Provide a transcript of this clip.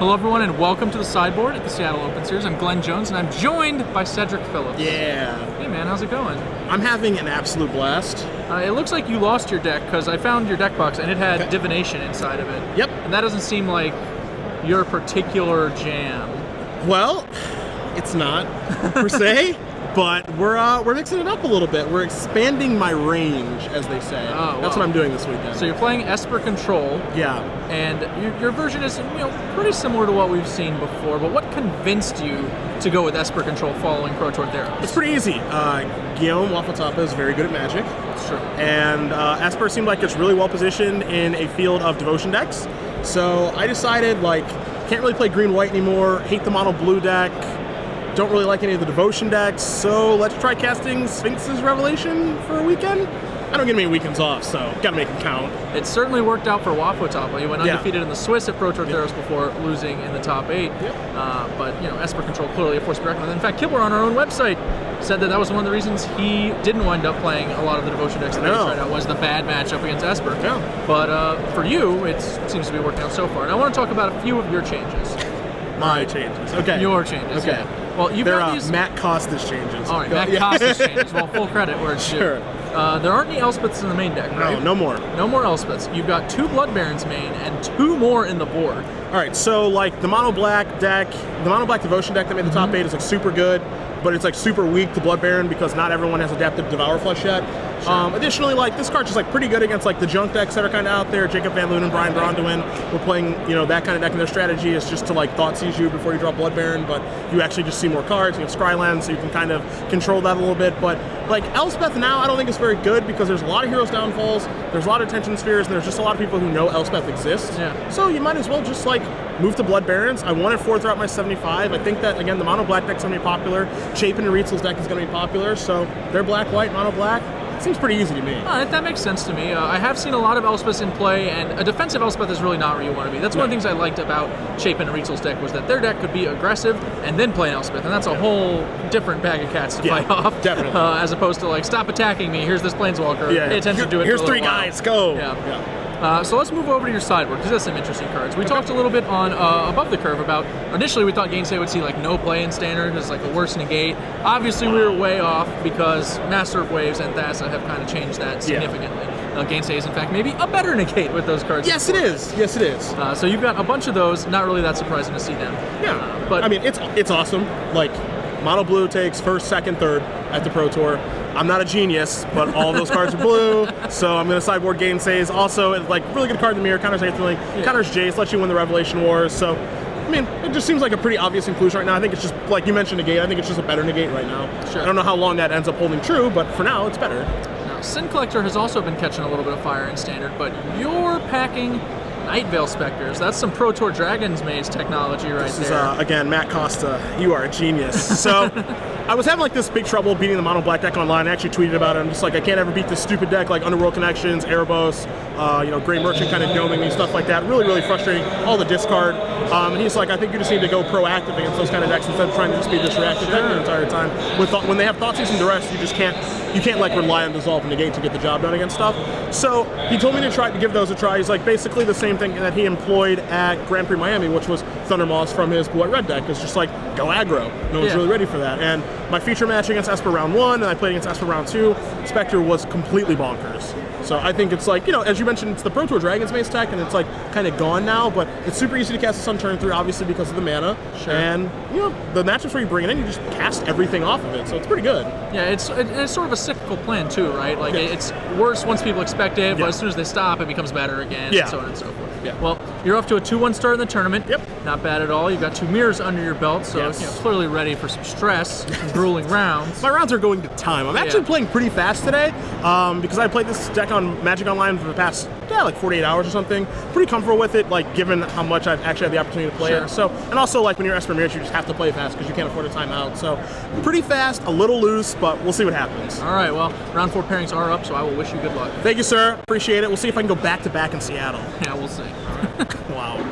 Hello everyone and welcome to the sideboard at the Seattle Open Series. I'm Glenn Jones and I'm joined by Cedric Phillips. Yeah. Hey man, how's it going? I'm having an absolute blast. It looks like you lost your deck because I found your deck box and it had divination inside of it. Yep. And that doesn't seem like your particular jam. Well, it's not per se, but we're mixing it up a little bit. We're expanding my range, as they say. Oh, That's what I'm doing this weekend. So you're playing Esper Control. Yeah. And your version is, pretty similar to what we've seen before. But what convinced you to go with Esper Control following Pro Tour Theros? It's pretty easy. Guillaume Wafatapa is very good at Magic. Sure. And Esper seemed like it's really well positioned in a field of Devotion decks. So I decided, can't really play green-white anymore, hate the mono blue deck, don't really like any of the Devotion decks, so let's try casting Sphinx's Revelation for a weekend. I don't get many weekends off, so gotta make them count. It certainly worked out for Wafotapa. He went undefeated in the Swiss at Pro Tour Theros before losing in the top 8. Yep. But Esper Control clearly a force to be reckoned with. In fact, Kibler on our own website said that was one of the reasons he didn't wind up playing a lot of the Devotion decks that he tried out, was the bad matchup against Esper. Yeah. But for you, it seems to be working out so far. And I want to talk about a few of your changes. My changes. Okay. Your changes. Okay. Yeah. Well, you've got these. Matt Costas changes. All right, Matt Costas changes. Well, full credit where it's due. Sure. There aren't any Elspeths in the main deck, right? No more. No more Elspeths. You've got 2 Blood Barons main and 2 more in the board. All right, so the mono black deck, the mono black Devotion deck that made the top 8 is super good, but it's super weak to Blood Baron because not everyone has adapted Devour Flesh yet. Sure. Additionally, this card's just pretty good against the junk decks that are kind of out there. Jacob Van Loon and Brian Bronduin were playing that kind of deck, and their strategy is just to Thought Seize you before you draw Blood Baron, but you actually just see more cards. You have Scrylands, so you can kind of control that a little bit. But Elspeth now, I don't think is very good because there's a lot of Heroes Downfalls, there's a lot of Attention Spheres, and there's just a lot of people who know Elspeth exists. Yeah. So you might as well just move to Blood Barons. I wanted 4 throughout my 75. I think that, again, the mono black deck's going to be popular. Chapin and Rietzel's deck is going to be popular, so they're black-white, mono black. Seems pretty easy to me. That makes sense to me. I have seen a lot of Elspeths in play, and a defensive Elspeth is really not where you want to be. That's one of the things I liked about Chapin and Rietzel's deck was that their deck could be aggressive and then play an Elspeth, and that's a whole different bag of cats to fight off. Definitely. As opposed to stop attacking me. Here's this Planeswalker. Pay attention to it. Here's for a 3 while. guys. Go. Yeah. So let's move over to your sideboard, because that's some interesting cards. We talked a little bit on Above the Curve about, initially we thought Gainsay would see no play in Standard as a worse negate. Obviously we were way off because Master of Waves and Thassa have kind of changed that significantly. Gainsay is in fact maybe a better negate with those cards. Yes, it is. Yes, it is. So you've got a bunch of those, not really that surprising to see them. Yeah, but I mean, it's awesome. Mono blue takes 1st, 2nd, 3rd at the Pro Tour. I'm not a genius, but all those cards are blue, so I'm going to sideboard Gainsays. Also, it's really good card in the mirror, counters Aetherling, counters Jace, lets you win the Revelation Wars. So, I mean, it just seems like a pretty obvious inclusion right now. I think it's just, like you mentioned, negate. I think it's just a better negate right now. Sure. I don't know how long that ends up holding true, but for now, it's better. Now, Sin Collector has also been catching a little bit of fire in Standard, but you're packing Night Veil Specters. That's some Pro Tour Dragons Maze technology right there. This is, again, Matt Costa. You are a genius. So, I was having this big trouble beating the mono black deck online. I actually tweeted about it. I'm just I can't ever beat this stupid deck Underworld Connections, Erebos, Grey Merchant kind of doming me, stuff like that. Really, really frustrating. All the discard. And he's I think you just need to go proactive against those kind of decks instead of trying to just be this reactive deck the entire time. When they have Thoughtseize and Duress, you just can't rely on Dissolve and Negate to get the job done against stuff. So he told me to try to give those a try. He's basically the same thing that he employed at Grand Prix Miami, which was Thundermoss from his Blue Red deck. It's just go aggro. No one's really ready for that. And my feature match against Esper round 1, and I played against Esper round 2, Spectre was completely bonkers. So I think it's as you mentioned, it's the Pro Tour Dragons Maze tech, and it's kind of gone now, but it's super easy to cast this on turn 3, obviously because of the mana. Sure. And the matchups where you bring it in, you just cast everything off of it, so it's pretty good. Yeah, it's sort of a cyclical plan too, right? It's worse once people expect it, but as soon as they stop, it becomes better again, and so on and so forth. Yeah. Well, you're off to a 2-1 start in the tournament. Yep. Not bad at all. You've got 2 mirrors under your belt, so clearly ready for some stress, some grueling rounds. My rounds are going to time. I'm actually playing pretty fast today because I played this deck on Magic Online for the past 48 hours or something. Pretty comfortable with it, given how much I've actually had the opportunity to play it. So, and also when you're Esper Mirrors, you just have to play fast because you can't afford a timeout. So, pretty fast, a little loose, but we'll see what happens. All right. Well, round 4 pairings are up, so I will wish you good luck. Thank you, sir. Appreciate it. We'll see if I can go back-to-back in Seattle. Yeah, we'll see. All right. Wow.